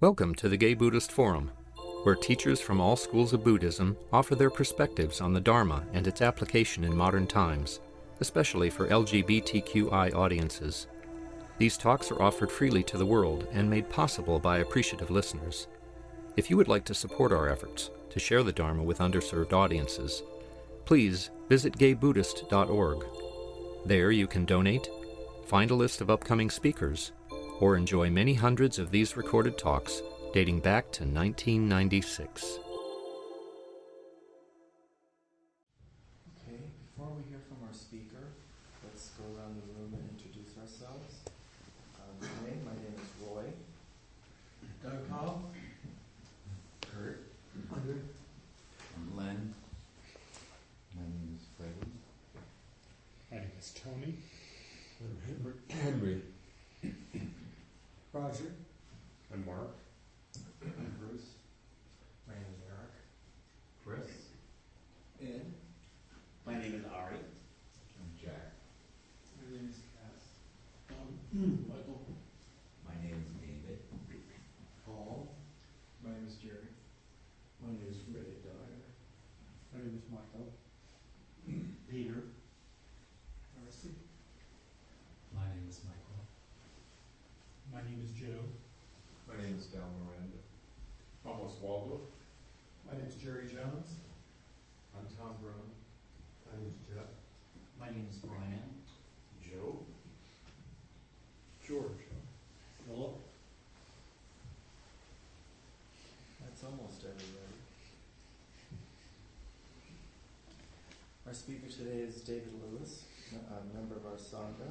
Welcome to the Gay Buddhist Forum, where teachers from all schools of Buddhism offer their perspectives on the Dharma and its application in modern times, especially for LGBTQI audiences. These talks are offered freely to the world and made possible by appreciative listeners. If you would like to support our efforts to share the Dharma with underserved audiences, please visit gaybuddhist.org. There you can donate, find a list of upcoming speakers, or enjoy many hundreds of these recorded talks dating back to 1996. Okay, before we hear from our speaker, let's go around the room and introduce ourselves. My name is Roy. Doug Hall. Kurt. Andre. I'm Len. My name is Freddie. My name is Tony. I'm Henry. Roger. I'm Mark. I'm Bruce. My name is Eric. Chris. Ed. My name is Ari. I'm Jack. My name is Cass. Michael. My name is David. Paul. My name is Jerry. My name is Freddie Dyer. My name is Michael. Peter. Darcy. My name is Michael. My name is Joe. My name is Dal Miranda. Almost Waldo. My name is Jerry Jones. I'm Tom Bruein. My name is Jeff. My name is Brian. Joe. George. Philip. That's almost everybody. Our speaker today is David Lewis, a member of our Sangha.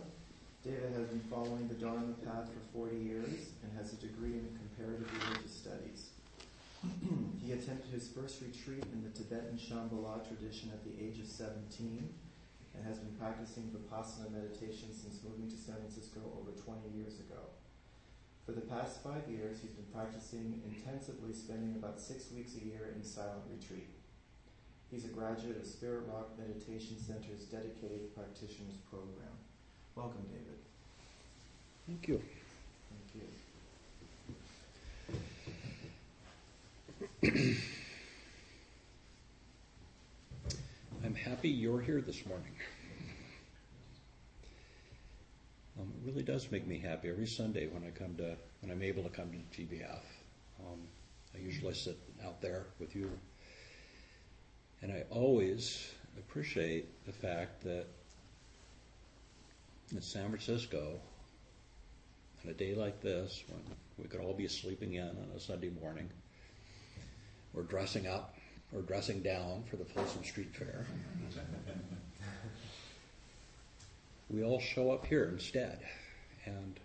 David has been following the Dharma path for 40 years and has a degree in comparative religious studies. He attended his first retreat in the Tibetan Shambhala tradition at the age of 17 and has been practicing Vipassana meditation since moving to San Francisco over 20 years ago. For the past 5 years, he's been practicing intensively, spending about 6 weeks a year in silent retreat. He's a graduate of Spirit Rock Meditation Center's dedicated practitioners program. Welcome, David. Thank you. Thank you. I'm happy you're here this morning. It really does make me happy every Sunday when I'm able to come to GBF. I usually sit out there with you, and I always appreciate the fact that in San Francisco, on a day like this, when we could all be sleeping in on a Sunday morning, or dressing up or dressing down for the Folsom Street Fair, we all show up here instead, and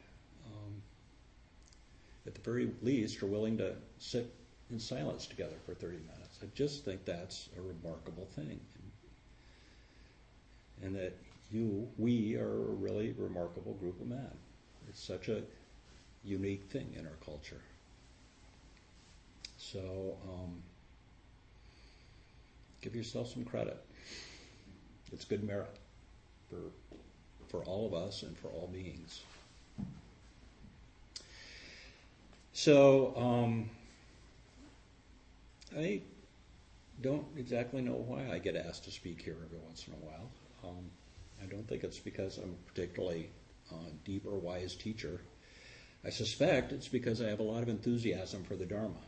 at the very least are willing to sit in silence together for 30 minutes. I just think that's a remarkable thing, and that we are a really remarkable group of men. It's such a unique thing in our culture. So give yourself some credit. It's good merit for all of us and for all beings. So I don't exactly know why I get asked to speak here every once in a while. I don't think it's because I'm a particularly deep or wise teacher. I suspect it's because I have a lot of enthusiasm for the Dharma,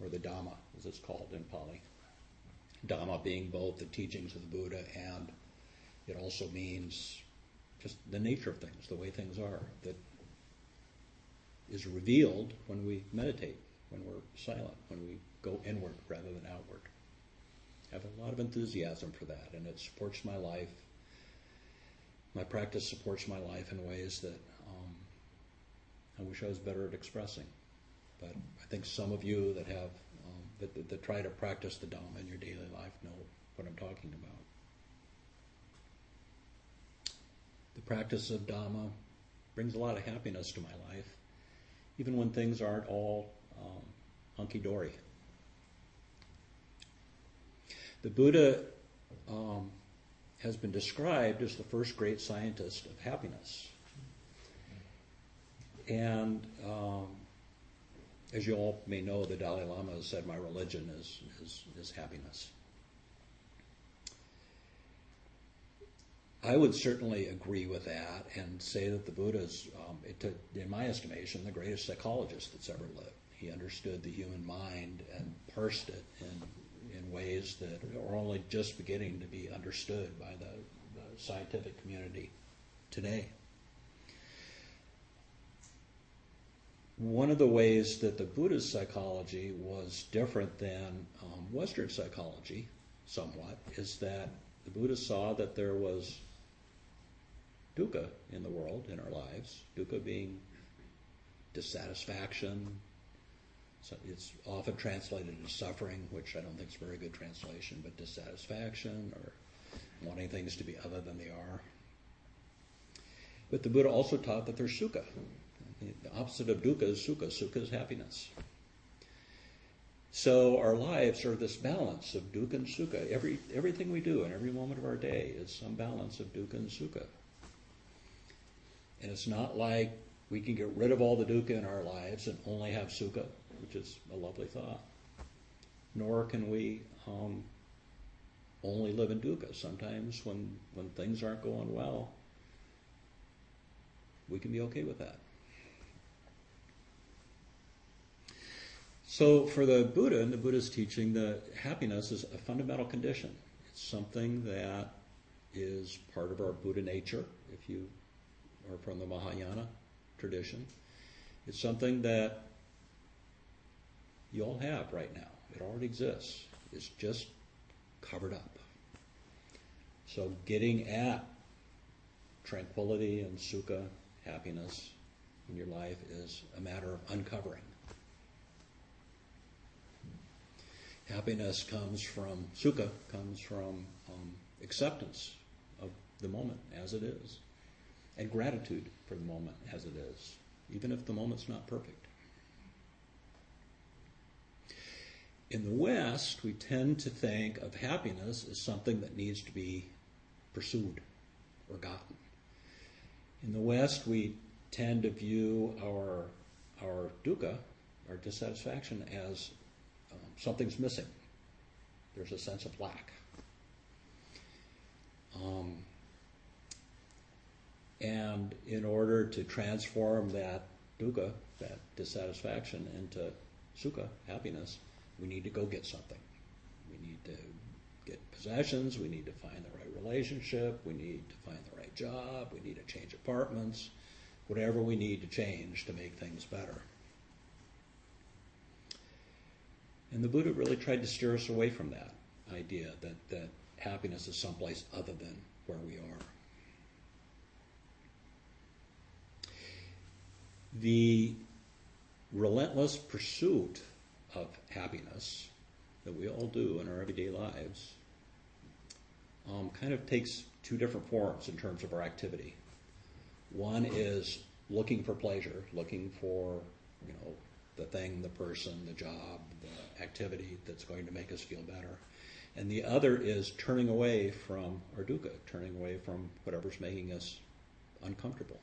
or the Dhamma, as it's called in Pali. Dhamma being both the teachings of the Buddha, and it also means just the nature of things, the way things are, that is revealed when we meditate, when we're silent, when we go inward rather than outward. I have a lot of enthusiasm for that, and it supports my life. My practice supports my life in ways that I wish I was better at expressing. But I think some of you that have that try to practice the Dhamma in your daily life know what I'm talking about. The practice of Dhamma brings a lot of happiness to my life, even when things aren't all hunky-dory. The Buddha has been described as the first great scientist of happiness. And As you all may know, the Dalai Lama has said, my religion is happiness. I would certainly agree with that and say that the Buddha is, in my estimation, the greatest psychologist that's ever lived. He understood the human mind and parsed it in ways that are only just beginning to be understood by the scientific community today. One of the ways that the Buddhist psychology was different than Western psychology, somewhat, is that the Buddha saw that there was dukkha in the world, in our lives, dukkha being dissatisfaction. So it's often translated as suffering, which I don't think is a very good translation, but dissatisfaction or wanting things to be other than they are. But the Buddha also taught that there's sukha. The opposite of dukkha is sukha. Sukha is happiness. So our lives are this balance of dukkha and sukha. Everything we do in every moment of our day is some balance of dukkha and sukha. And it's not like we can get rid of all the dukkha in our lives and only have sukha, which is a lovely thought. Nor can we only live in dukkha. Sometimes when things aren't going well, we can be okay with that. So for the Buddha and the Buddha's teaching, the happiness is a fundamental condition. It's something that is part of our Buddha nature, if you are from the Mahayana tradition. It's something that you all have right now. It already exists. It's just covered up. So getting at tranquility and sukha, happiness in your life is a matter of uncovering. Happiness comes from, sukha comes from acceptance of the moment as it is, and gratitude for the moment as it is, even if the moment's not perfect. In the West, we tend to think of happiness as something that needs to be pursued or gotten. In the West, we tend to view our dukkha, our dissatisfaction, as something's missing. There's a sense of lack. And in order to transform that dukkha, that dissatisfaction, into sukha, happiness, we need to go get something. We need to get possessions, we need to find the right relationship, we need to find the right job, we need to change apartments, whatever we need to change to make things better. And the Buddha really tried to steer us away from that idea that happiness is someplace other than where we are. The relentless pursuit of happiness that we all do in our everyday lives kind of takes two different forms in terms of our activity. One is looking for pleasure, looking for, the thing, the person, the job, the activity that's going to make us feel better. And the other is turning away from our dukkha, turning away from whatever's making us uncomfortable.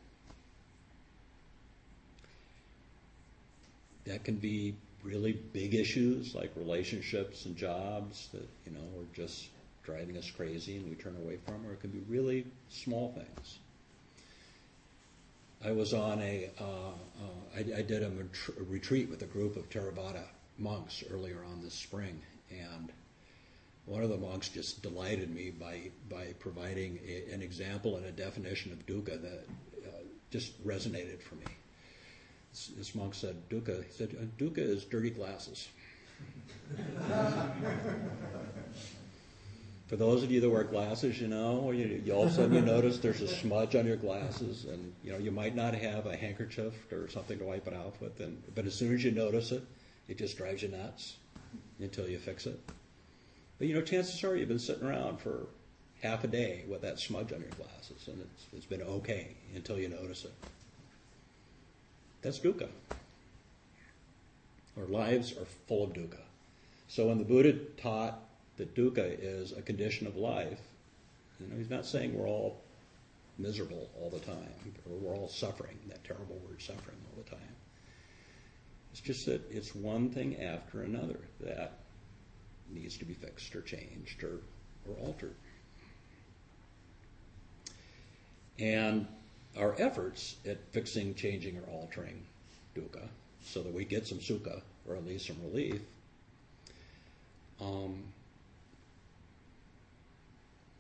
That can be really big issues like relationships and jobs that, are just driving us crazy and we turn away from, or it can be really small things. I was on I did a retreat with a group of Theravada monks earlier on this spring, and one of the monks just delighted me by providing an example and a definition of dukkha that just resonated for me. This monk said, dukkha is dirty glasses. For those of you that wear glasses, you all of a sudden you notice there's a smudge on your glasses, and you might not have a handkerchief or something to wipe it off with, but as soon as you notice it, it just drives you nuts until you fix it. But chances are you've been sitting around for half a day with that smudge on your glasses, and it's been okay until you notice it. That's dukkha. Our lives are full of dukkha. So when the Buddha taught that dukkha is a condition of life, he's not saying we're all miserable all the time, or we're all suffering, that terrible word suffering all the time. It's just that it's one thing after another that needs to be fixed or changed or altered. And our efforts at fixing, changing, or altering dukkha so that we get some sukha, or at least some relief,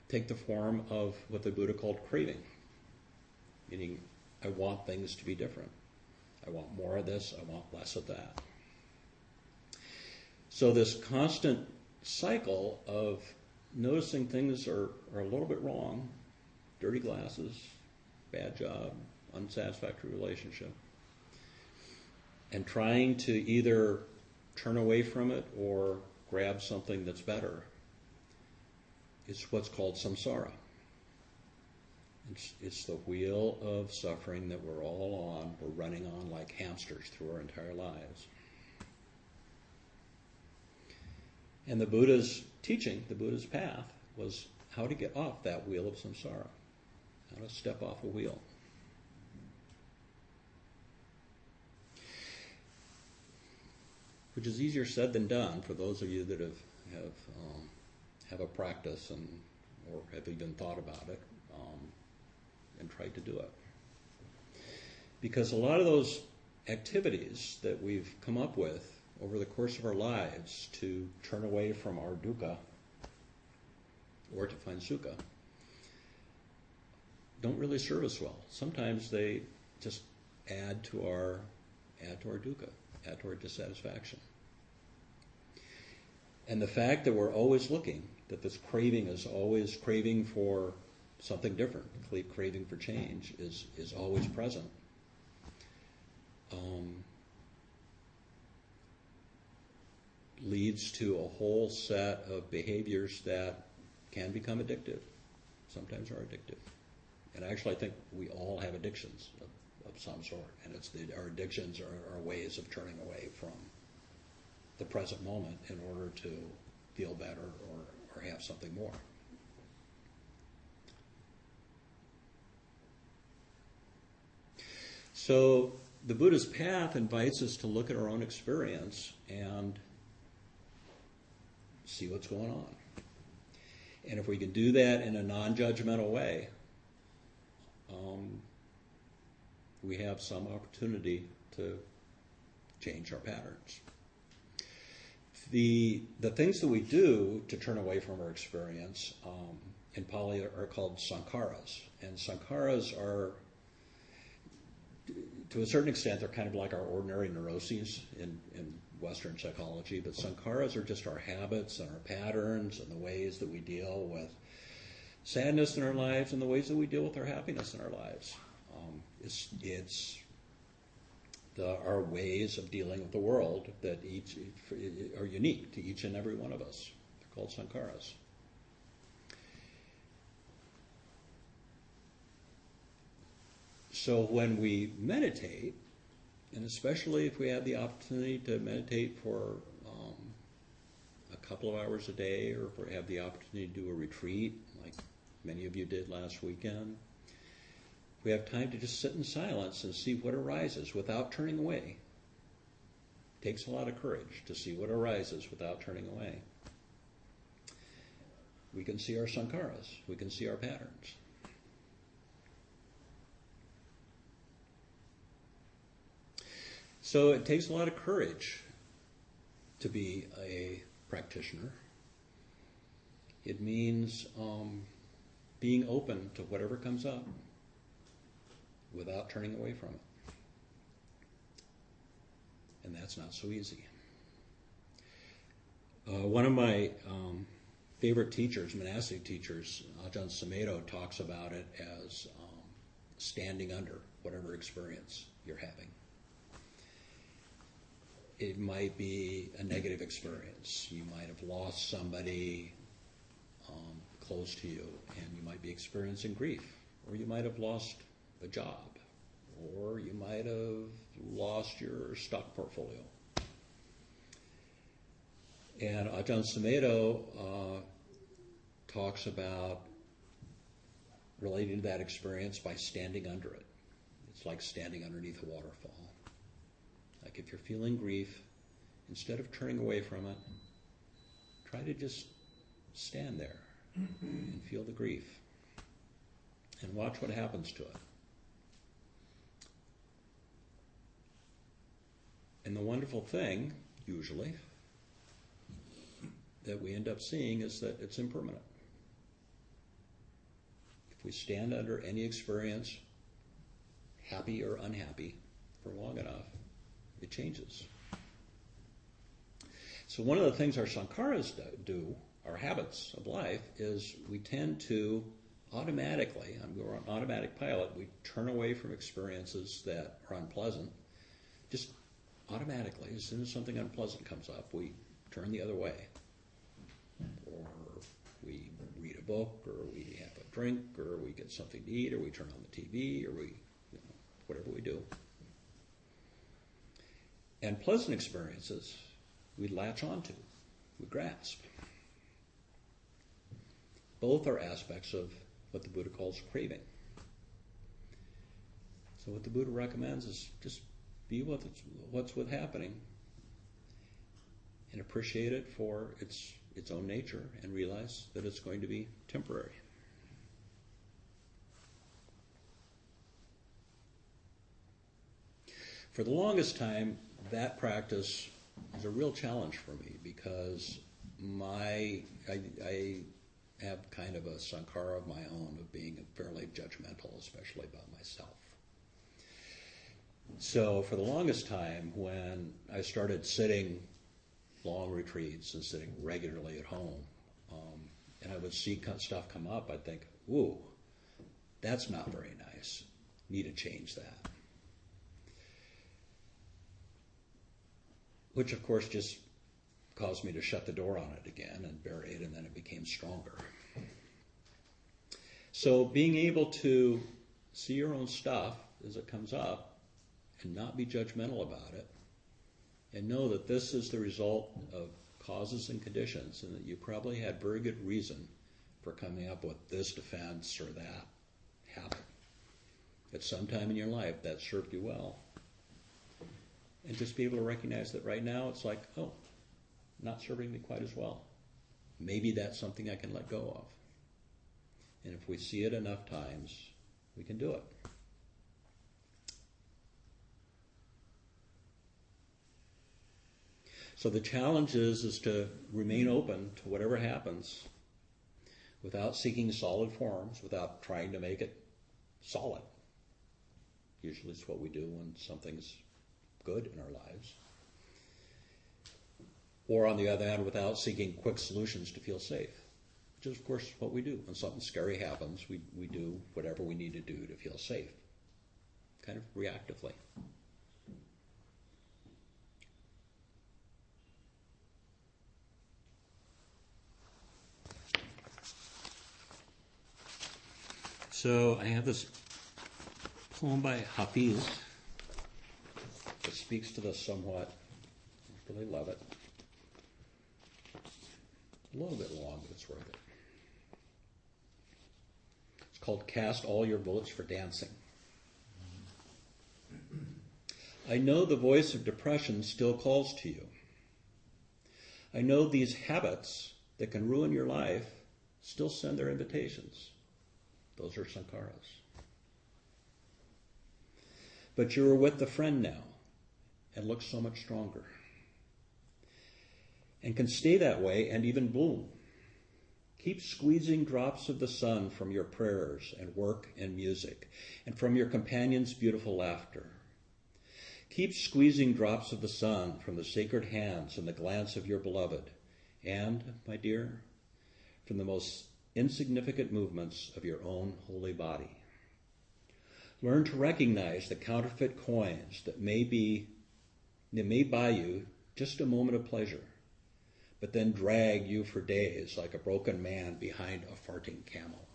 take the form of what the Buddha called craving, meaning I want things to be different. I want more of this, I want less of that. So this constant cycle of noticing things are a little bit wrong, dirty glasses, bad job, unsatisfactory relationship, and trying to either turn away from it or grab something that's better is what's called samsara. It's the wheel of suffering that we're all on, we're running on like hamsters through our entire lives. And the Buddha's teaching, the Buddha's path, was how to get off that wheel of samsara, how to step off a wheel. Which is easier said than done for those of you that have a practice or have even thought about it and tried to do it. Because a lot of those activities that we've come up with over the course of our lives to turn away from our dukkha or to find sukha don't really serve us well. Sometimes they just add to our dukkha, add to our dissatisfaction. And the fact that we're always looking, that this craving is always craving for something different, craving for change is always present. Leads to a whole set of behaviors that can become addictive, sometimes are addictive. And actually I think we all have addictions of some sort, and our addictions are ways of turning away from the present moment in order to feel better or have something more. So the Buddha's path invites us to look at our own experience and see what's going on. And if we can do that in a non-judgmental way, we have some opportunity to change our patterns. The things that we do to turn away from our experience in Pali are called sanghas. And sanghas are, to a certain extent, they're kind of like our ordinary neuroses in Western psychology, but sanghas are just our habits and our patterns and the ways that we deal with sadness in our lives and the ways that we deal with our happiness in our lives. It's our ways of dealing with the world that each are unique to each and every one of us. They're called sanghas. So when we meditate, and especially if we have the opportunity to meditate for a couple of hours a day, or if we have the opportunity to do a retreat, like many of you did last weekend, we have time to just sit in silence and see what arises without turning away. It takes a lot of courage to see what arises without turning away. We can see our sanghas. We can see our patterns. So it takes a lot of courage to be a practitioner. It means being open to whatever comes up without turning away from it. And that's not so easy. One of my favorite teachers, monastic teachers, Ajahn Sumedho, talks about it as standing under whatever experience you're having. It might be a negative experience. You might have lost somebody close to you, and you might be experiencing grief, or you might have lost a job, or you might have lost your stock portfolio. And Ajahn Sumedho talks about relating to that experience by standing under it. It's like standing underneath a waterfall. Like if you're feeling grief, instead of turning away from it, try to just stand there and feel the grief and watch what happens to it. And the wonderful thing, usually, that we end up seeing is that it's impermanent. If we stand under any experience, happy or unhappy, for long enough, it changes. So one of the things our sankharas do, our habits of life, is we tend to automatically, we're on automatic pilot, we turn away from experiences that are unpleasant. Just automatically, as soon as something unpleasant comes up, we turn the other way. Or we read a book, or we have a drink, or we get something to eat, or we turn on the TV, or we, whatever we do. And pleasant experiences, we latch onto, we grasp. Both are aspects of what the Buddha calls craving. So what the Buddha recommends is just be what's happening and appreciate it for its own nature and realize that it's going to be temporary. For the longest time, that practice was a real challenge for me because I have kind of a sankhara of my own of being fairly judgmental, especially about myself. So for the longest time, when I started sitting long retreats and sitting regularly at home, and I would see stuff come up, I'd think, ooh, that's not very nice. Need to change that. Which, of course, just caused me to shut the door on it again and bury it, and then it became stronger. So being able to see your own stuff as it comes up and not be judgmental about it, and know that this is the result of causes and conditions, and that you probably had very good reason for coming up with this defense or that habit. At some time in your life, that served you well. And just be able to recognize that right now it's like, oh, not serving me quite as well. Maybe that's something I can let go of. And if we see it enough times, we can do it. So the challenge is to remain open to whatever happens without seeking solid forms, without trying to make it solid. Usually it's what we do when something's good in our lives. Or on the other hand, without seeking quick solutions to feel safe, which is of course what we do. When something scary happens, we do whatever we need to do to feel safe, kind of reactively. So I have this poem by Hubbard that speaks to this somewhat. I really love it. A little bit long, but it's worth it. It's called Cast All Your Votes for Dancing. I know the voice of depression still calls to you. I know these habits that can ruin your life still send their invitations. Those are sankharas. But you are with the friend now and look so much stronger. And can stay that way and even bloom. Keep squeezing drops of the sun from your prayers and work and music, and from your companion's beautiful laughter. Keep squeezing drops of the sun from the sacred hands and the glance of your beloved, and, my dear, from the most insignificant movements of your own holy body. Learn to recognize the counterfeit coins that may buy you just a moment of pleasure, but then drag you for days like a broken man behind a farting camel.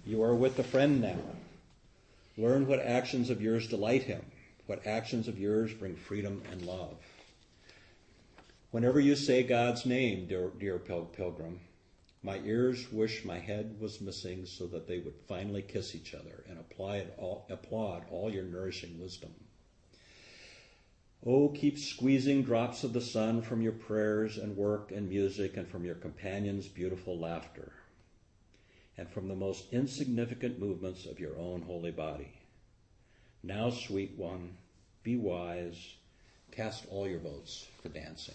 You are with a friend now. Learn what actions of yours delight him, what actions of yours bring freedom and love. Whenever you say God's name, dear pilgrim, My ears wish my head was missing so that they would finally kiss each other and applaud all your nourishing wisdom. Oh, keep squeezing drops of the sun from your prayers and work and music and from your companions' beautiful laughter and from the most insignificant movements of your own holy body. Now, sweet one, be wise, cast all your votes for dancing.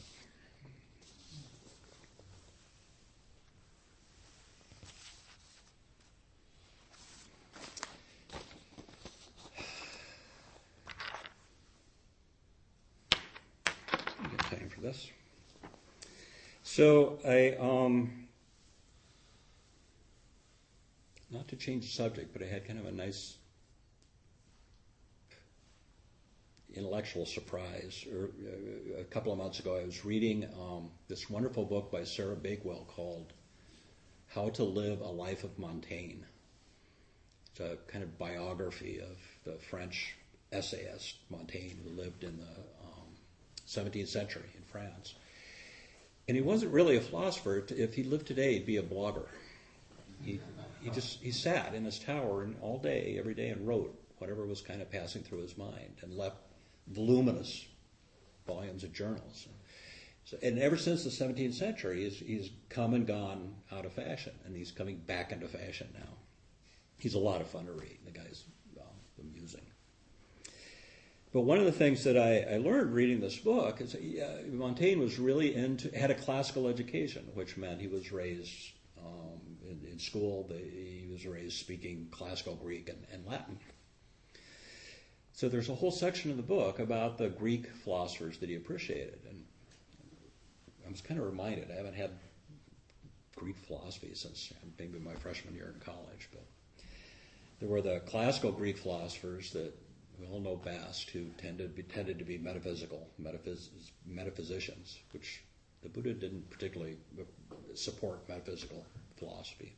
Time for this. So not to change the subject, but I had kind of a nice intellectual surprise. A couple of months ago, I was reading this wonderful book by Sarah Bakewell called How to Live a Life of Montaigne. It's a kind of biography of the French essayist Montaigne, who lived in the 17th century in France. And he wasn't really a philosopher. If he lived today, he'd be a blogger. He sat in his tower and all day, every day, and wrote whatever was kind of passing through his mind and left voluminous volumes of journals. And ever since the 17th century, he's come and gone out of fashion, and he's coming back into fashion now. He's a lot of fun to read. The guy's amusing. But one of the things that I learned reading this book is Montaigne was really had a classical education, which meant he was raised in school. He was raised speaking classical Greek and Latin. So there's a whole section of the book about the Greek philosophers that he appreciated. And I was kind of reminded, I haven't had Greek philosophy since maybe my freshman year in college, but there were the classical Greek philosophers that we all know best, who tended to be metaphysicians, which the Buddha didn't particularly support metaphysical philosophy.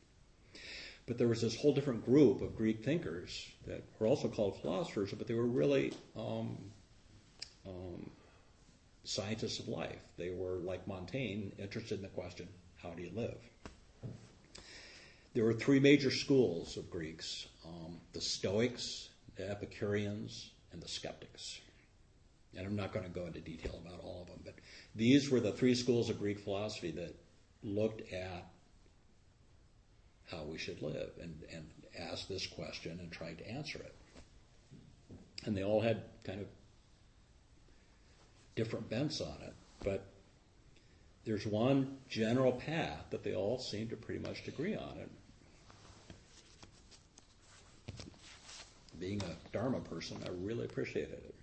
But there was this whole different group of Greek thinkers that were also called philosophers, but they were really scientists of life. They were, like Montaigne, interested in the question, how do you live? There were three major schools of Greeks, the Stoics, the Epicureans, and the Skeptics. And I'm not going to go into detail about all of them, but these were the three schools of Greek philosophy that looked at how we should live and asked this question and tried to answer it. And they all had kind of different bents on it, but there's one general path that they all seem to pretty much agree on it. Being a Dharma person, I really appreciated it.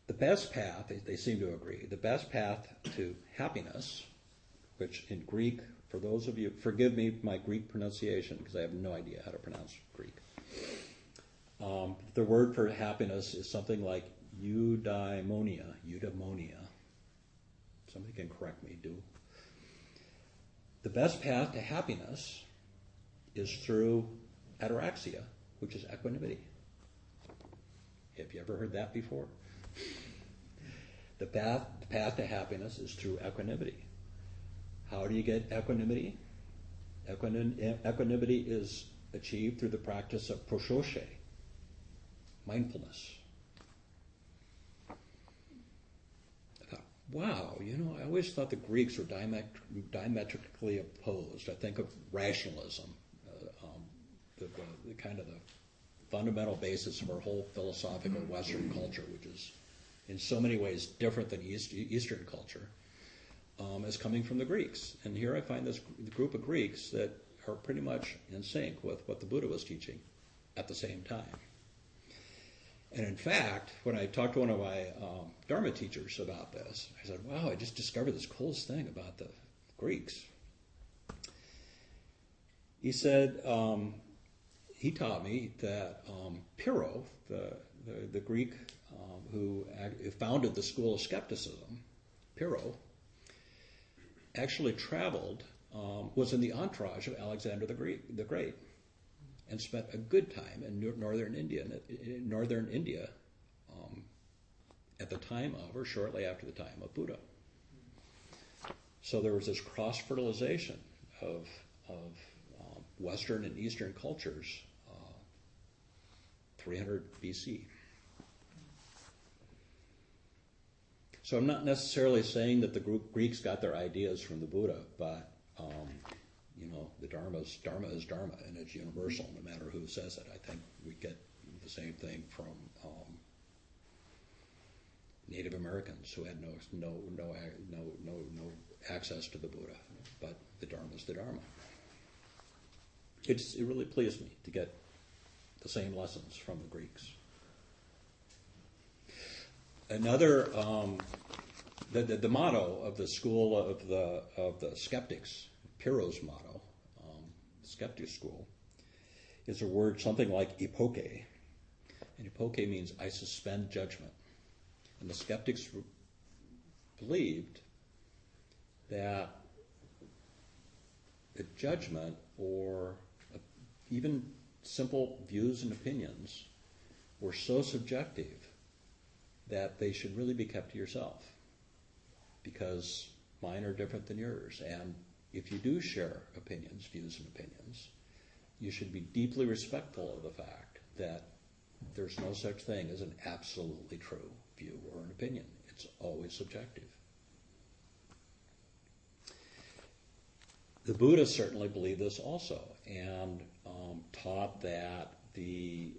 The best path, they seem to agree, the best path to happiness, which in Greek, for those of you, forgive me my Greek pronunciation because I have no idea how to pronounce Greek. The word for happiness is something like eudaimonia. Somebody can correct me, do. The best path to happiness is through ataraxia, which is equanimity. Have you ever heard that before? The path to happiness is through equanimity. How do you get equanimity? Equanimity is achieved through the practice of prososhe, mindfulness. I thought, wow, I always thought the Greeks were diametrically opposed. I think of rationalism, the kind of the fundamental basis of our whole philosophical Western culture, which is in so many ways different than Eastern culture, as coming from the Greeks. And here I find this group of Greeks that are pretty much in sync with what the Buddha was teaching at the same time. And in fact, when I talked to one of my Dharma teachers about this, I said, wow, I just discovered this coolest thing about the Greeks. He said, he taught me that Pyrrho, the Greek who founded the school of skepticism, Pyrrho, actually traveled, was in the entourage of Alexander the Great, and spent a good time in northern India at the time of, or shortly after the time of Buddha. So there was this cross-fertilization of Western and Eastern cultures 300 BC. So I'm not necessarily saying that the Greeks got their ideas from the Buddha, but the Dharma is Dharma, and it's universal, no matter who says it. I think we get the same thing from Native Americans who had no access to the Buddha, but the Dharma is the Dharma. It really pleased me to get the same lessons from the Greeks. Another, the motto of the school of the skeptics, Pyrrho's motto, skeptic school, is a word something like epoche, and epoche means I suspend judgment. And the skeptics believed that the judgment or even simple views and opinions were so subjective that they should really be kept to yourself, because mine are different than yours. And if you do share opinions, views and opinions, you should be deeply respectful of the fact that there's no such thing as an absolutely true view or an opinion. It's always subjective. The Buddha certainly believed this also, and taught that the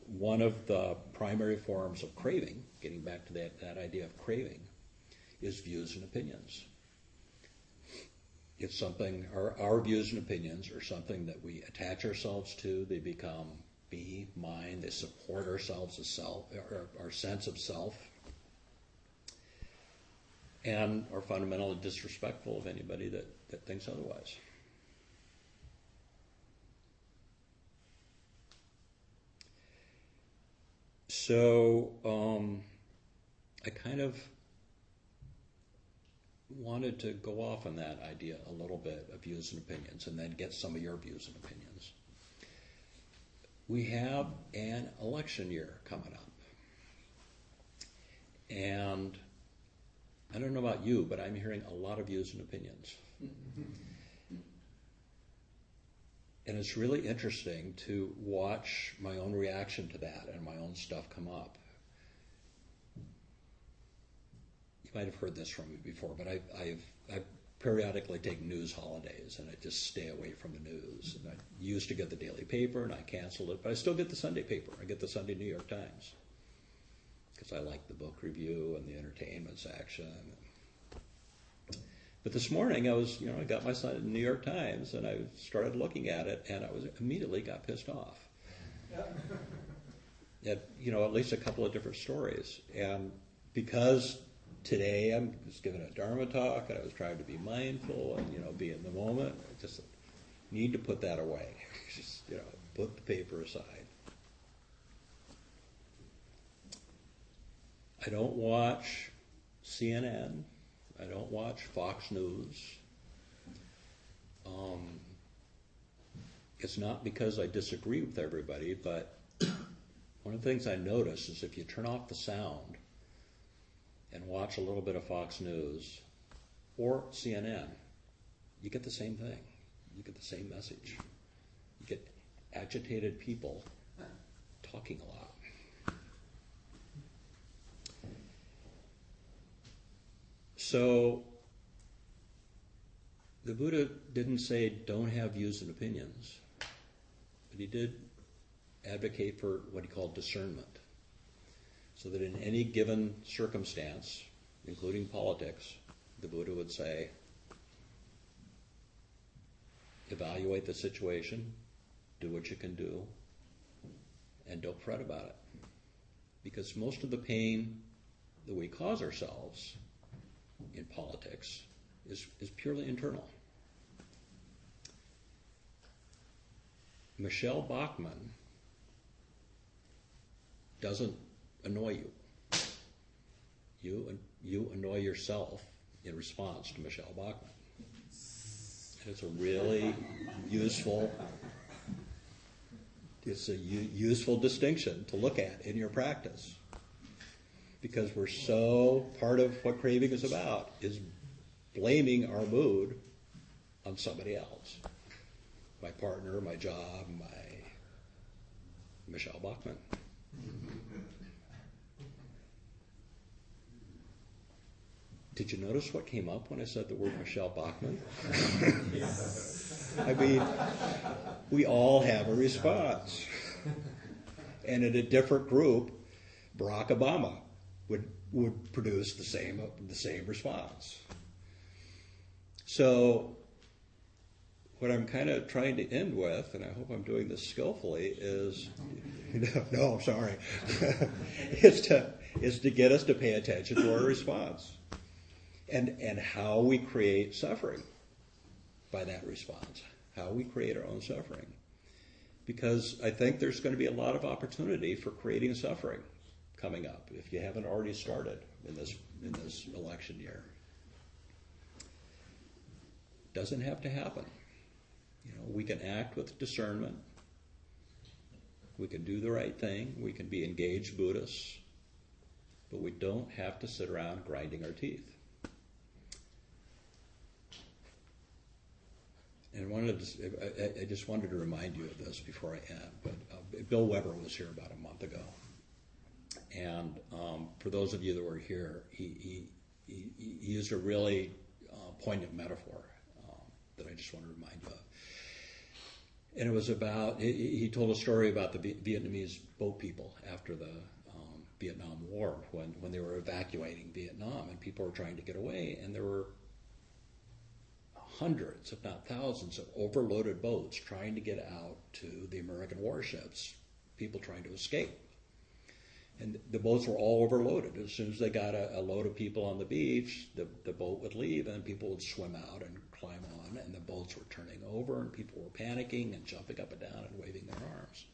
one of the primary forms of craving, getting back to that idea of craving, is views and opinions. It's something, our views and opinions are something that we attach ourselves to. They become me, mine. They support ourselves as self, our sense of self, and are fundamentally disrespectful of anybody that thinks otherwise. So I kind of wanted to go off on that idea a little bit of views and opinions, and then get some of your views and opinions. We have an election year coming up. And I don't know about you, but I'm hearing a lot of views and opinions. And it's really interesting to watch my own reaction to that and my own stuff come up. You might have heard this from me before, but I've periodically take news holidays, and I just stay away from the news. And I used to get the daily paper, and I canceled it, but I still get the Sunday paper. I get the Sunday New York Times, because I like the book review and the entertainment section. But this morning I got my New York Times, and I started looking at it, and I immediately got pissed off. At least a couple of different stories. And because today I was giving a Dharma talk, and I was trying to be mindful and be in the moment, I just need to put that away. Just put the paper aside. I don't watch CNN. I don't watch Fox News. It's not because I disagree with everybody, but one of the things I notice is if you turn off the sound and watch a little bit of Fox News or CNN, you get the same thing. You get the same message. You get agitated people talking a lot. So the Buddha didn't say don't have views and opinions, but he did advocate for what he called discernment, so that in any given circumstance, including politics, the Buddha would say, evaluate the situation, do what you can do, and don't fret about it. Because most of the pain that we cause ourselves in politics is purely internal. Michelle Bachmann doesn't annoy you. You annoy yourself in response to Michelle Bachmann. And it's a really useful distinction to look at in your practice. Because we're so, part of what craving is about is blaming our mood on somebody else. My partner, my job, Michelle Bachman. Did you notice what came up when I said the word Michelle Bachman? I mean, we all have a response. And in a different group, Barack Obama would produce the same response. So what I'm kind of trying to end with, and I hope I'm doing this skillfully, is no, I'm sorry, is to get us to pay attention to our response and how we create suffering by that response, how we create our own suffering. Because I think there's going to be a lot of opportunity for creating suffering coming up if you haven't already started in this election year. Doesn't have to happen. We can act with discernment. We can do the right thing. We can be engaged Buddhists. But we don't have to sit around grinding our teeth. And I just wanted to remind you of this before I end. But Bill Weber was here about a month ago. And for those of you that were here, he used a really poignant metaphor that I just want to remind you of. And it was about, he told a story about the Vietnamese boat people after the Vietnam War, when they were evacuating Vietnam and people were trying to get away, and there were hundreds, if not thousands, of overloaded boats trying to get out to the American warships, people trying to escape. And the boats were all overloaded. As soon as they got a load of people on the beach, the boat would leave and people would swim out and climb on, and the boats were turning over and people were panicking and jumping up and down and waving their arms.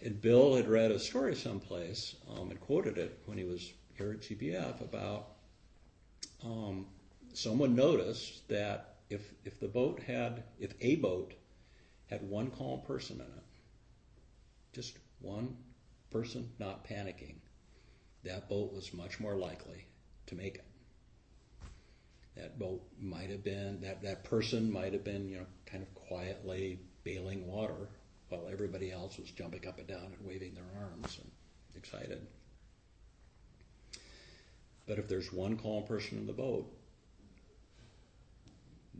And Bill had read a story someplace and quoted it when he was here at CPF about someone noticed that if a boat had one calm person in it, just one person not panicking, that boat was much more likely to make it. That boat might have been, that person might have been, kind of quietly bailing water while everybody else was jumping up and down and waving their arms and excited. But if there's one calm person in the boat,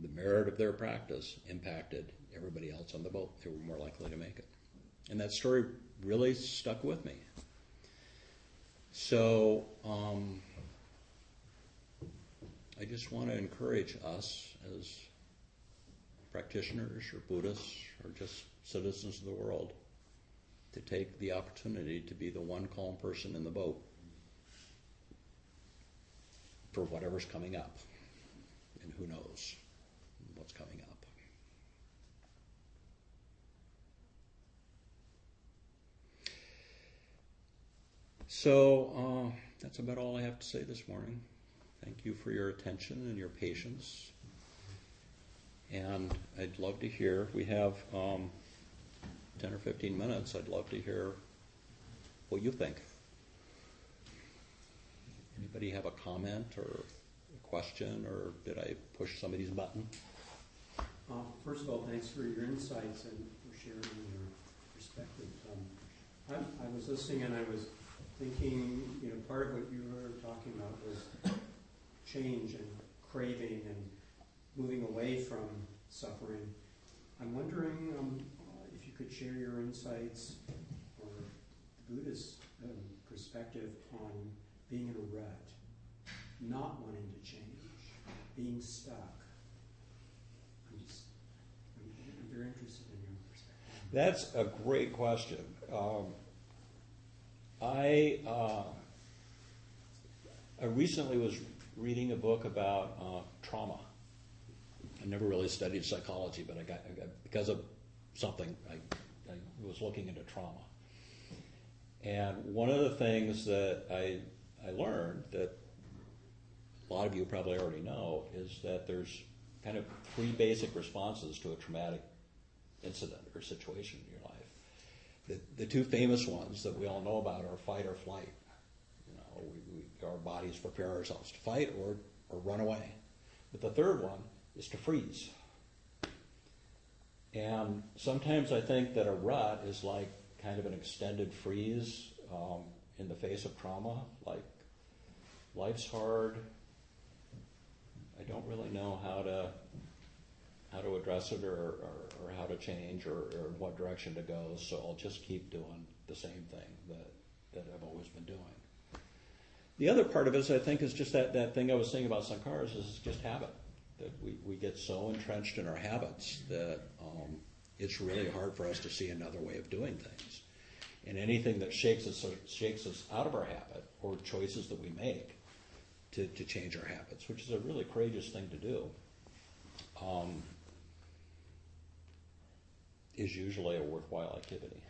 the merit of their practice impacted everybody else on the boat. They were more likely to make it. And that story really stuck with me. So I just want to encourage us as practitioners or Buddhists or just citizens of the world to take the opportunity to be the one calm person in the boat for whatever's coming up. And who knows what's coming up. So that's about all I have to say this morning. Thank you for your attention and your patience. And I'd love to hear, we have 10 or 15 minutes, I'd love to hear what you think. Anybody have a comment or a question, or did I push somebody's button? First of all, thanks for your insights and for sharing your perspective. I was listening and I was thinking, part of what you were talking about was change and craving and moving away from suffering. I'm wondering if you could share your insights or the Buddhist perspective on being in a rut, not wanting to change, being stuck. I'm very interested in your perspective. That's a great question. I recently was reading a book about trauma. I never really studied psychology, but I got because of something, I was looking into trauma. And one of the things that I learned that a lot of you probably already know is that there's kind of three basic responses to a traumatic incident or situation in your life. The two famous ones that we all know about are fight or flight. Our bodies prepare ourselves to fight or run away. But the third one is to freeze. And sometimes I think that a rut is like kind of an extended freeze in the face of trauma. Like, life's hard. I don't really know how to address it or how to change or what direction to go, so I'll just keep doing the same thing that I've always been doing. The other part of it, I think, is just that thing I was saying about sanghas is just habit. That we get so entrenched in our habits that it's really hard for us to see another way of doing things. And anything that shakes us out of our habit, or choices that we make to change our habits, which is a really courageous thing to do, is usually a worthwhile activity.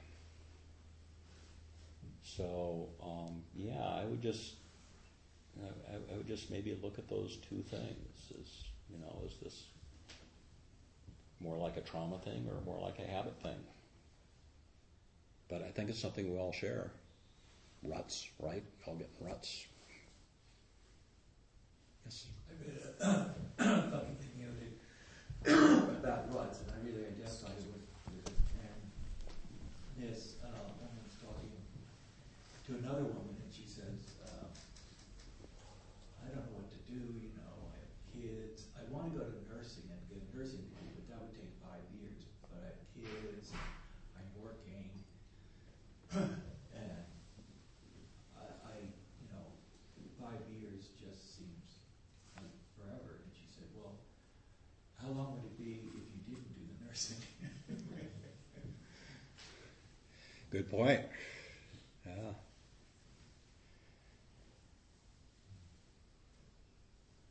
So I would just maybe look at those two things. Is this more like a trauma thing or more like a habit thing? But I think it's something we all share. Ruts, right? We all get in ruts. Yes. I read a fucking thing the other day about ruts, and I really identify with it. And this woman's talking to another woman, and she says, I don't know what to do, I have kids. I want to go to nursing and get a nursing degree, but that would take 5 years. But I have kids, I'm working, and I 5 years just seems like forever. And she said, well, how long would it be if you didn't do the nursing? Good point. Yeah.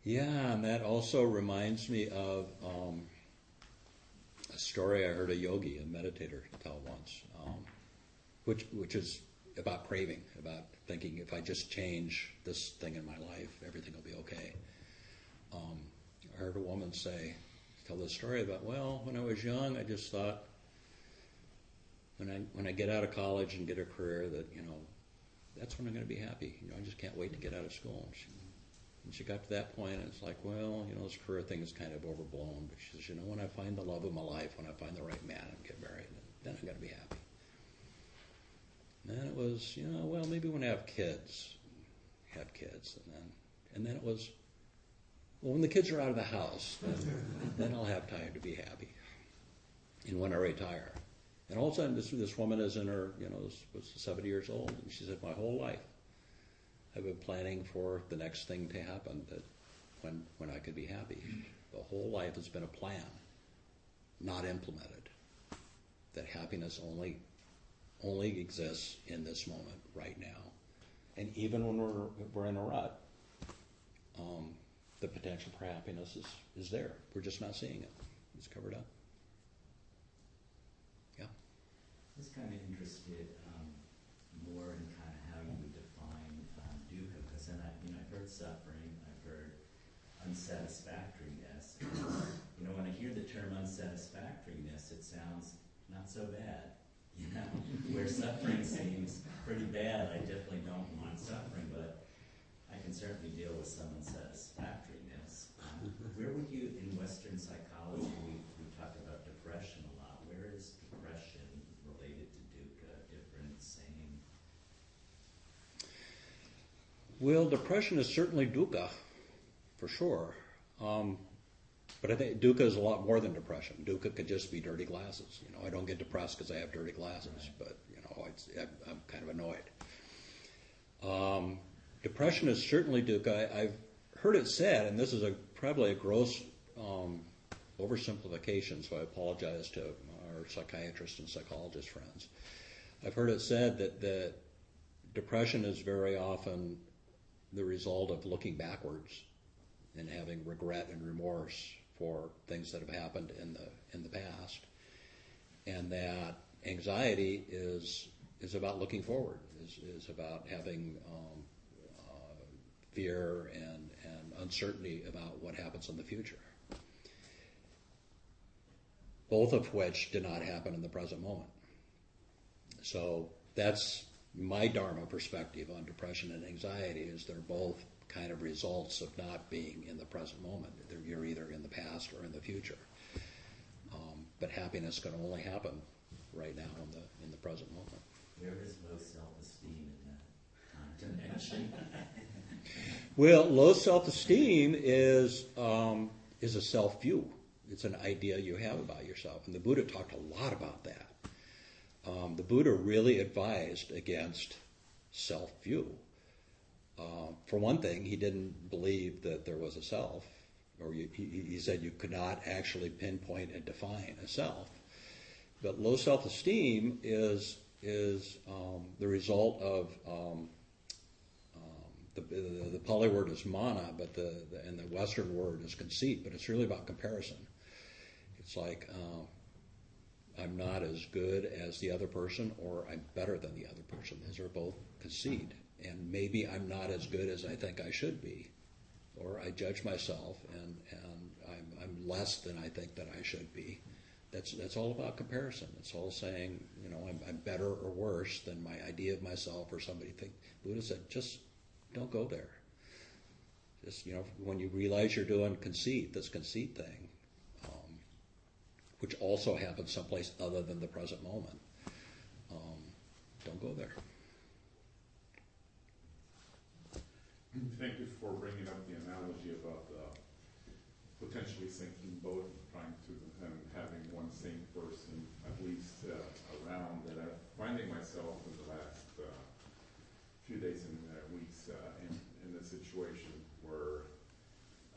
Yeah, and that also reminds me of a story I heard a yogi, a meditator, tell once, which is about craving, about thinking if I just change this thing in my life, everything will be okay. I heard a woman tell this story about, when I was young, I just thought when I get out of college and get a career that, that's when I'm going to be happy. I just can't wait to get out of school. And she got to that point, and it's like, this career thing is kind of overblown. But she says, when I find the love of my life, when I find the right man and get married, then I'm going to be happy. And then it was, maybe when I have kids. And then it was, when the kids are out of the house, then I'll have time to be happy. And when I retire. And all of a sudden, this woman is in her, was 70 years old, and she said, my whole life, I've been planning for the next thing to happen, that when I could be happy. The whole life has been a plan, not implemented. That happiness only exists in this moment, right now. And even when we're in a rut, the potential for happiness is there. We're just not seeing it. It's covered up. Yeah. I was kind of interested more in kind of how you would define dukkha, because then I've heard suffering, I've heard unsatisfactoriness. When I hear the term unsatisfactoriness, it sounds not so bad. Where suffering seems pretty bad, I definitely don't want suffering, but I can certainly deal with some unsatisfactoriness. Where would you, in Western psychology, we talk about depression a lot. Where is depression related to dukkha? Different, same? Well, depression is certainly dukkha, for sure. But I think dukkha is a lot more than depression. Dukkha could just be dirty glasses. I don't get depressed because I have dirty glasses, but I'm kind of annoyed. Depression is certainly dukkha. I've heard it said, and this is probably a gross oversimplification, so I apologize to our psychiatrist and psychologist friends. I've heard it said that depression is very often the result of looking backwards and having regret and remorse for things that have happened in the past, and that anxiety is about looking forward, is about having fear and uncertainty about what happens in the future, both of which did not happen in the present moment. So that's my dharma perspective on depression and anxiety, is they're both kind of results of not being in the present moment. You're either in the past or in the future. But happiness can only happen right now in the present moment. Where is low self-esteem in that dimension? Well, low self-esteem is a self-view. It's an idea you have about yourself, and the Buddha talked a lot about that. The Buddha really advised against self-view. For one thing, he didn't believe that there was a self, or he said you could not actually pinpoint and define a self. But low self-esteem is the result of the Pali word is mana, but and the Western word is conceit. But it's really about comparison. It's like I'm not as good as the other person, or I'm better than the other person. These are both conceit. And maybe I'm not as good as I think I should be, or I judge myself and I'm less than I think that I should be. That's all about comparison. It's all saying, I'm better or worse than my idea of myself or somebody think. Buddha said, just don't go there. Just, when you realize you're doing this conceit thing, which also happens someplace other than the present moment, don't go there. Thank you for bringing up the analogy about potentially sinking boat, and having one sane person at least around. That I'm finding myself in the last few days and weeks in a situation where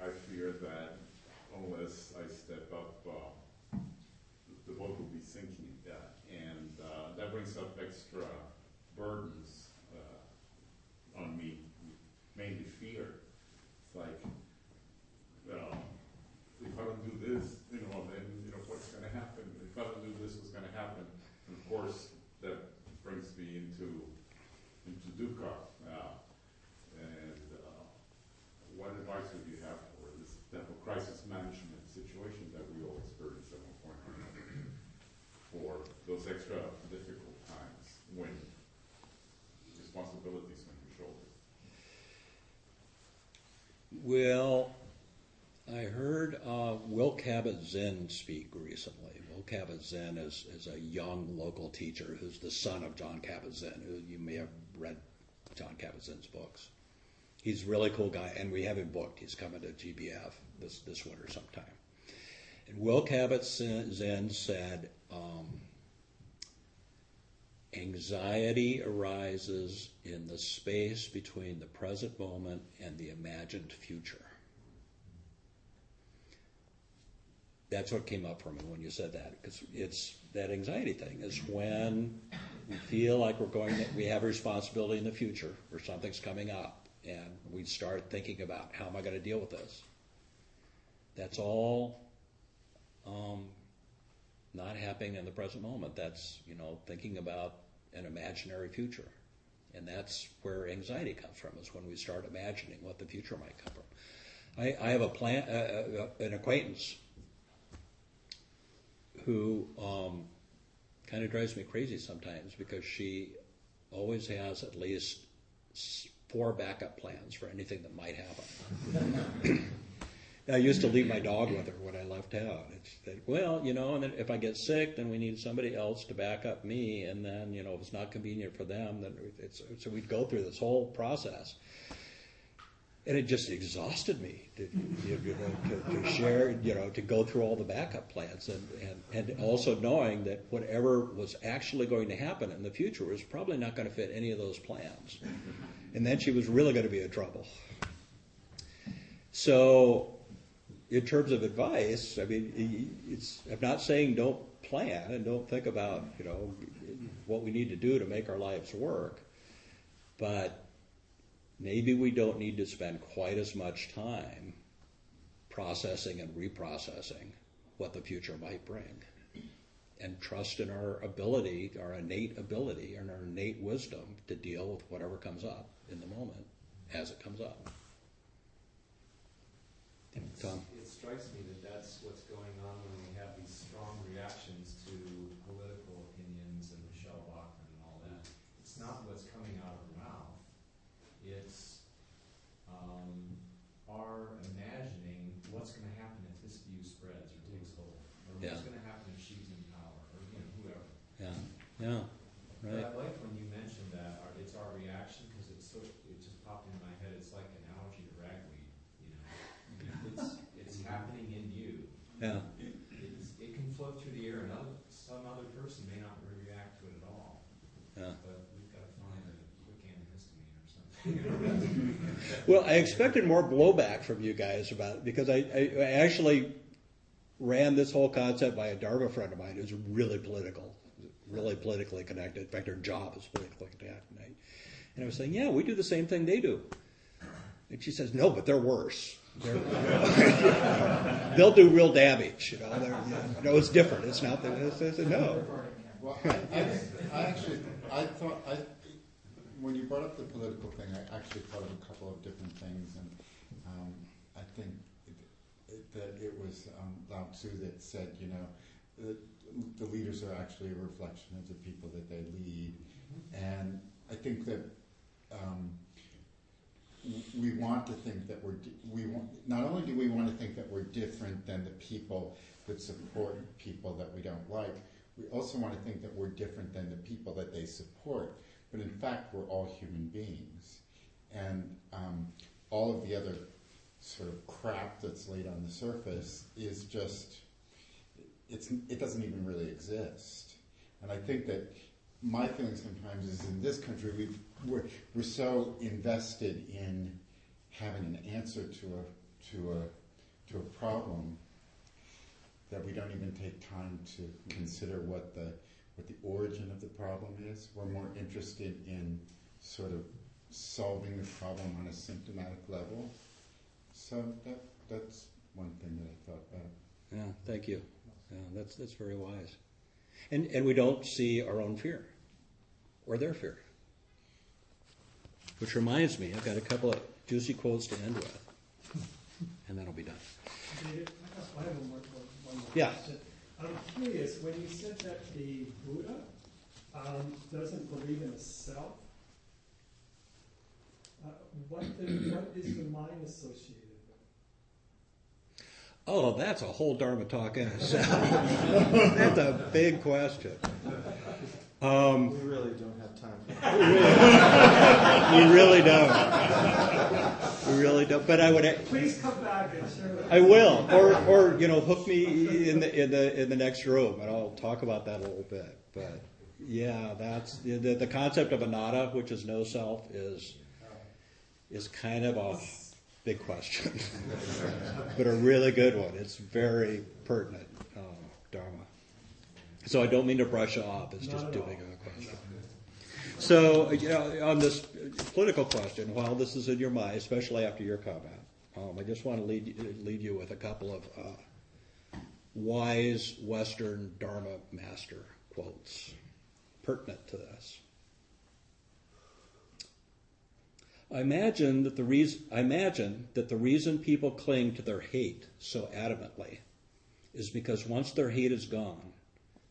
I fear that unless I step up, the boat will be sinking, and that brings up extra burdens on me. Mainly fear. It's like, if I don't do this, then what's going to happen? If I don't do this, what's going to happen? And of course, that brings me into dukkha. What advice would you have for this type of crisis management situation that we all experience at one point or another, for those extra difficult times when responsibilities on your shoulders? Well, I heard Will Kabat-Zinn speak recently. Will Kabat-Zinn is a young local teacher who's the son of John Kabat-Zinn, who you may have read John Kabat-Zinn's books. He's a really cool guy, and we have him booked. He's coming to GBF this winter sometime. And Will Kabat-Zinn said, anxiety arises in the space between the present moment and the imagined future. That's what came up for me when you said that, because it's that anxiety thing is when we feel like we have a responsibility in the future, or something's coming up, and we start thinking about, how am I going to deal with this? That's all not happening in the present moment. That's, thinking about an imaginary future. And that's where anxiety comes from, is when we start imagining what the future might come from. I have an acquaintance who kind of drives me crazy sometimes, because she always has at least 4 backup plans for anything that might happen. I used to leave my dog with her when I left town. And then if I get sick, then we need somebody else to back up me, and then, if it's not convenient for them, then so we'd go through this whole process. And it just exhausted me to share, to go through all the backup plans, and also knowing that whatever was actually going to happen in the future was probably not going to fit any of those plans. And then she was really going to be in trouble. So, in terms of advice, I'm not saying don't plan and don't think about, what we need to do to make our lives work, but maybe we don't need to spend quite as much time processing and reprocessing what the future might bring, and trust in our ability, our innate ability and our innate wisdom to deal with whatever comes up in the moment as it comes up. Tom? It strikes me that that's what's going on when we have these strong reactions to political opinions and Michelle Bachmann and all that. It's not what's coming out of her mouth. It's Yeah. It can float through the air, and some other person may not react to it at all. Yeah. But we've got to find a quick antihistamine or something. Well, I expected more blowback from you guys about it because I actually ran this whole concept by a Dharma friend of mine who's really politically connected. In fact, her job is politically connected. And I was saying, yeah, we do the same thing they do. And she says, no, but they're worse. They'll do real damage. No, it's different. It's not that. I said, no. Well, I thought when you brought up the political thing, I actually thought of a couple of different things, and I think that it was Lao Tzu that said, that the leaders are actually a reflection of the people that they lead, and I think that we want to think that not only do we want to think that we're different than the people that support people that we don't like, we also want to think that we're different than the people that they support. But in fact, we're all human beings. And all of the other sort of crap that's laid on the surface is just, it doesn't even really exist. And I think that my feeling sometimes is in this country, we're so invested in having an answer to a problem that we don't even take time to consider what the origin of the problem is. We're more interested in sort of solving the problem on a symptomatic level. So that's one thing that I thought about. Yeah, thank you. Yeah, that's very wise. And we don't see our own fear or their fear. Which reminds me, I've got a couple of juicy quotes to end with, and then I'll be done. David, I have one more Yeah. question. I'm curious, when you said that the Buddha doesn't believe in a self, what is the mind associated with? Oh, that's a whole Dharma talk in itself. That's a big question. We really don't have time for We really don't. We really don't. But I would. Please come back and share that. I will, or hook me in the next room, and I'll talk about that a little bit. But yeah, that's the concept of anatta, which is no self, is kind of a big question, but a really good one. It's very pertinent, Dharma. So I don't mean to brush off. It's just too big of a question. So on this political question, while this is in your mind, especially after your comment, I just want to lead you with a couple of wise Western Dharma master quotes pertinent to this. I imagine that the reason people cling to their hate so adamantly is because once their hate is gone,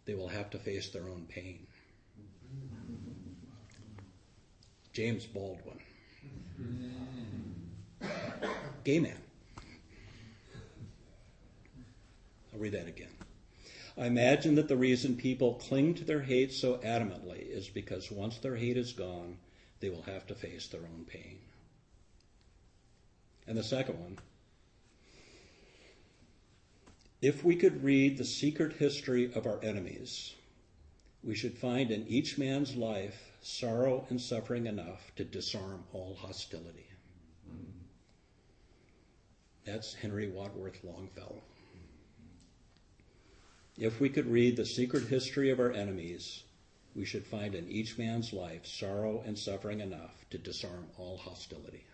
they will have to face their own pain. James Baldwin. Gay man. I'll read that again. I imagine that the reason people cling to their hate so adamantly is because once their hate is gone, they will have to face their own pain. And the second one, if we could read the secret history of our enemies, we should find in each man's life sorrow and suffering enough to disarm all hostility. That's Henry Wadsworth Longfellow. If we could read the secret history of our enemies, we should find in each man's life sorrow and suffering enough to disarm all hostility.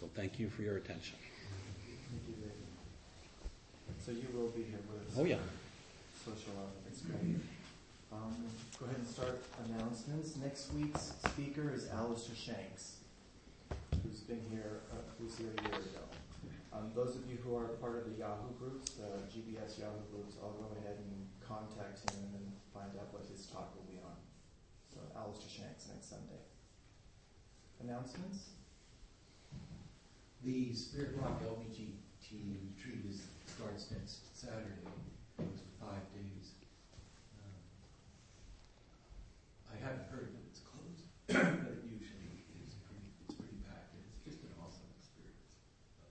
So thank you for your attention. Thank you, David. So you will be here with us. Oh, yeah. Social ethics. Go ahead and start announcements. Next week's speaker is Alistair Shanks, who's been here, who's here a year ago. Those of you who are part of the Yahoo groups, the GBS Yahoo groups, I'll go ahead and contact him and find out what his talk will be on. So Alistair Shanks next Sunday. Announcements? The Spirit Rock LBGT retreat starts next Saturday. It's for 5 days. I haven't heard that it's closed, but it usually is pretty packed. It's just an awesome experience up there.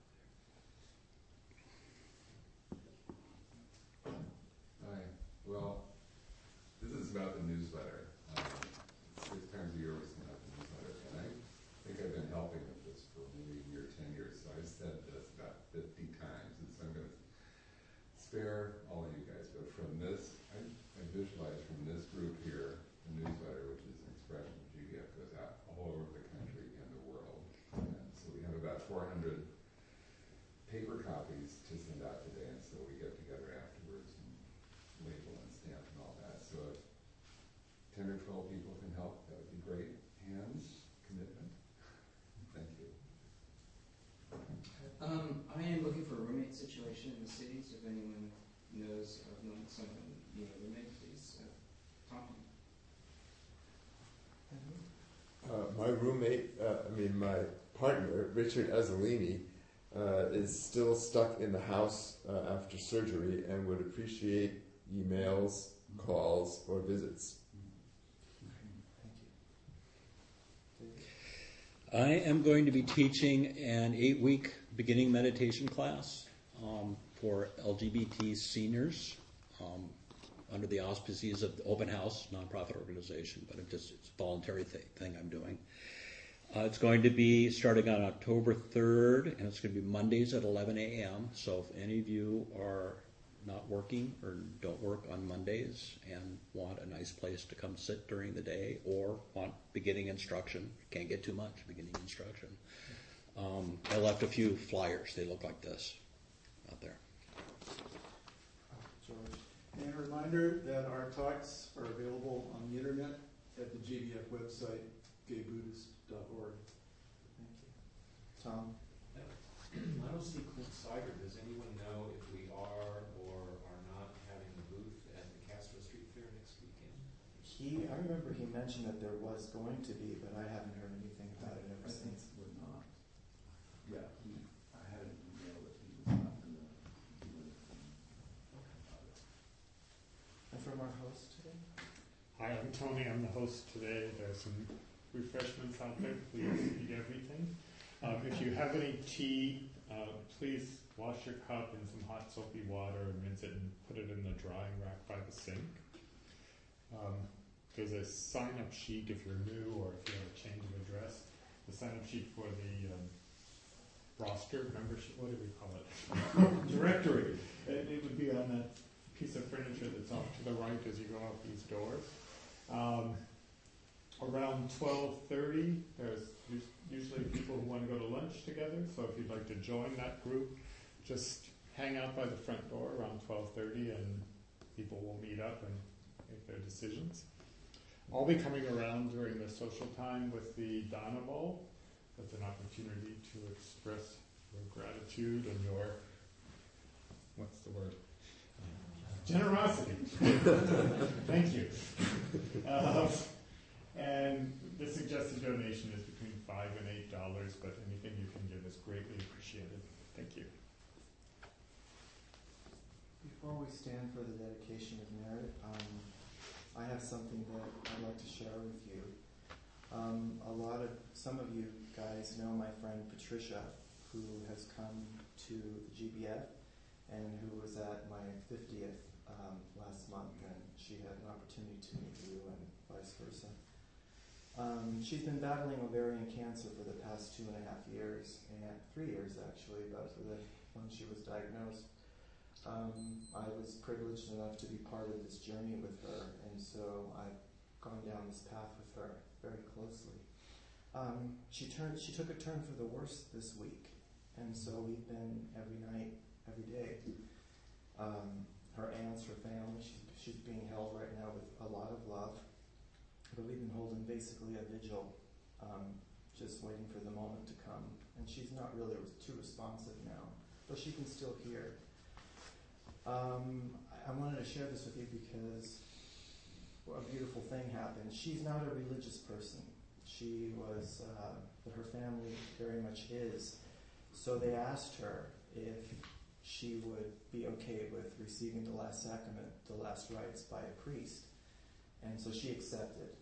400 paper copies to send out today, and so we get together afterwards and label and stamp and all that. So if 10 or 12 people can help, that would be great. Hands, commitment. Thank you. I am looking for a roommate situation in the city, so if anyone knows of someone needing a roommate, please talk to me. My roommate, my partner, Richard Azzolini, is still stuck in the house after surgery and would appreciate emails, calls, or visits. I am going to be teaching an 8-week beginning meditation class for LGBT seniors under the auspices of the Open House nonprofit organization, but it's a voluntary thing I'm doing. It's going to be starting on October 3rd, and it's going to be Mondays at 11 a.m. So if any of you are not working or don't work on Mondays and want a nice place to come sit during the day or want beginning instruction, can't get too much beginning instruction, I left a few flyers. They look like this out there. George. And a reminder that our talks are available on the internet at the GBF website, gaybuddhist.org. Thank you. Tom? I don't see Clint Cider. Does anyone know if we are or are not having a booth at the Castro Street Fair next weekend? I remember he mentioned that there was going to be, but I haven't heard anything about it ever since. We're not. Yeah, I had an email that he was not going to do anything about it. And from our host today? Hi, I'm Tony. I'm the host today. There's some refreshments out there. Please eat everything. If you have any tea, please wash your cup in some hot soapy water and rinse it and put it in the drying rack by the sink. There's a sign-up sheet if you're new or if you have a change of address. The sign-up sheet for the roster, membership, what do we call it? Directory. It would be on that piece of furniture that's off to the right as you go out these doors. Around 12:30, there's usually people who want to go to lunch together, so if you'd like to join that group, just hang out by the front door around 12:30 and people will meet up and make their decisions. I'll be coming around during the social time with the Dana Bowl. That's an opportunity to express your gratitude and your, what's the word? Generosity. Thank you. And the suggested donation is between $5 and $8, but anything you can give is greatly appreciated. Thank you. Before we stand for the dedication of merit, I have something that I'd like to share with you. Some of you guys know my friend Patricia, who has come to the GBF and who was at my 50th last month, and she had an opportunity to meet you and vice versa. She's been battling ovarian cancer for the past 2.5 years, and 3 years actually, but when she was diagnosed. I was privileged enough to be part of this journey with her, and so I've gone down this path with her very closely. She took a turn for the worse this week, and so we've been every night, every day. Her aunts, her family, she's being held right now with a lot of love. But we've been holding basically a vigil, just waiting for the moment to come. And she's not really too responsive now, but she can still hear. I wanted to share this with you because a beautiful thing happened. She's not a religious person. She was, but her family very much is. So they asked her if she would be okay with receiving the last sacrament, the last rites by a priest. And so she accepted.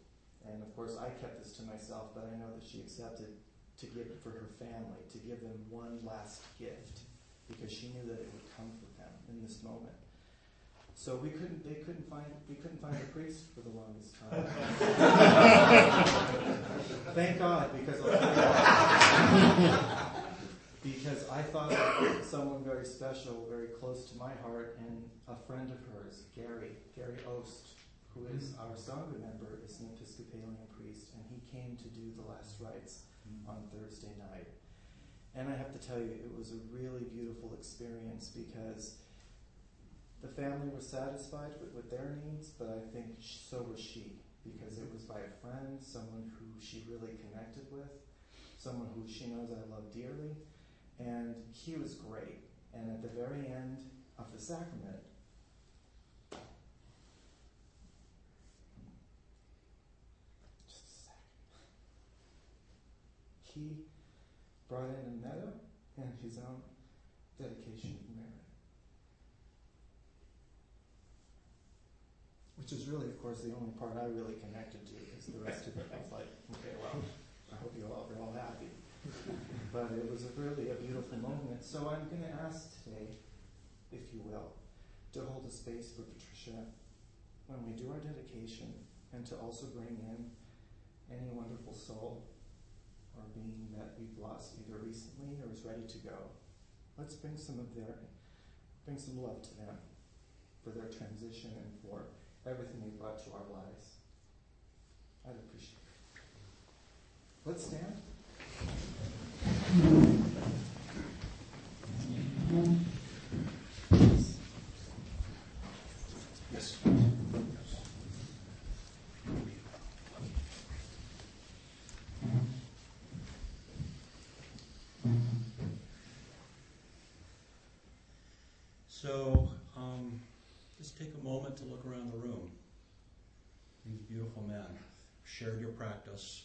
And of course I kept this to myself, but I know that she accepted to give it for her family, to give them one last gift, because she knew that it would comfort them in this moment. So we couldn't find a priest for the longest time. Thank God, because I thought of someone very special, very close to my heart, and a friend of hers, Gary Ost, who is our Sangha member, is an Episcopalian priest, and he came to do the last rites on Thursday night. And I have to tell you, it was a really beautiful experience because the family was satisfied with their needs, but I think so was she, because it was by a friend, someone who she really connected with, someone who she knows I love dearly, and he was great. And at the very end of the sacrament, just a second, he brought in a metta and his own dedication of merit. Which is really, of course, the only part I really connected to, because the rest of it I was like, okay, well, I hope you're all happy. But it was really a beautiful moment. So I'm going to ask today, if you will, to hold a space for Patricia when we do our dedication, and to also bring in any wonderful soul or being that we've lost either recently or is ready to go. Let's bring some love to them for their transition and for everything they brought to our lives. I'd appreciate it. Let's stand. Yes. So, just take a moment to look around the room. These beautiful men shared your practice,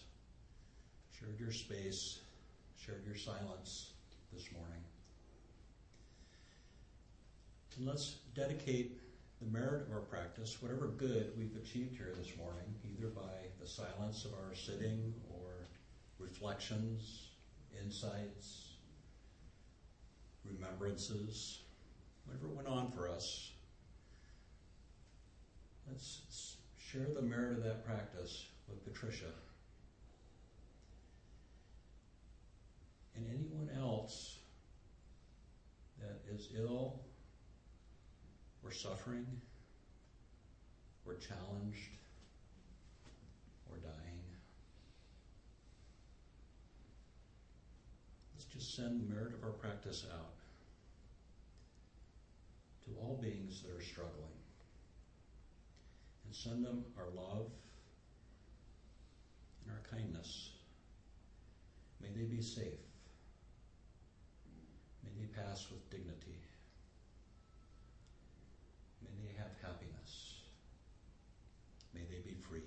shared your space, shared your silence this morning. And let's dedicate the merit of our practice, whatever good we've achieved here this morning, either by the silence of our sitting or reflections, insights, remembrances, whatever went on for us. Let's share the merit of that practice with Patricia. And anyone else that is ill or suffering or challenged or dying. Let's just send the merit of our practice out to all beings that are struggling. And send them our love and our kindness. May they be safe. May they pass with dignity. May they have happiness. May they be free.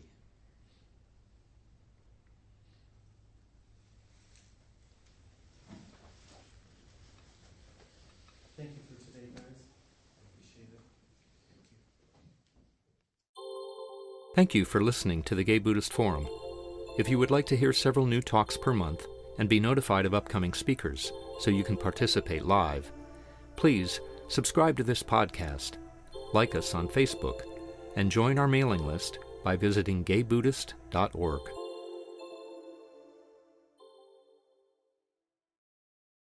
Thank you for today, guys. I appreciate it. Thank you. Thank you for listening to the Gay Buddhist Forum. If you would like to hear several new talks per month and be notified of upcoming speakers so you can participate live, please subscribe to this podcast, like us on Facebook, and join our mailing list by visiting gaybuddhist.org.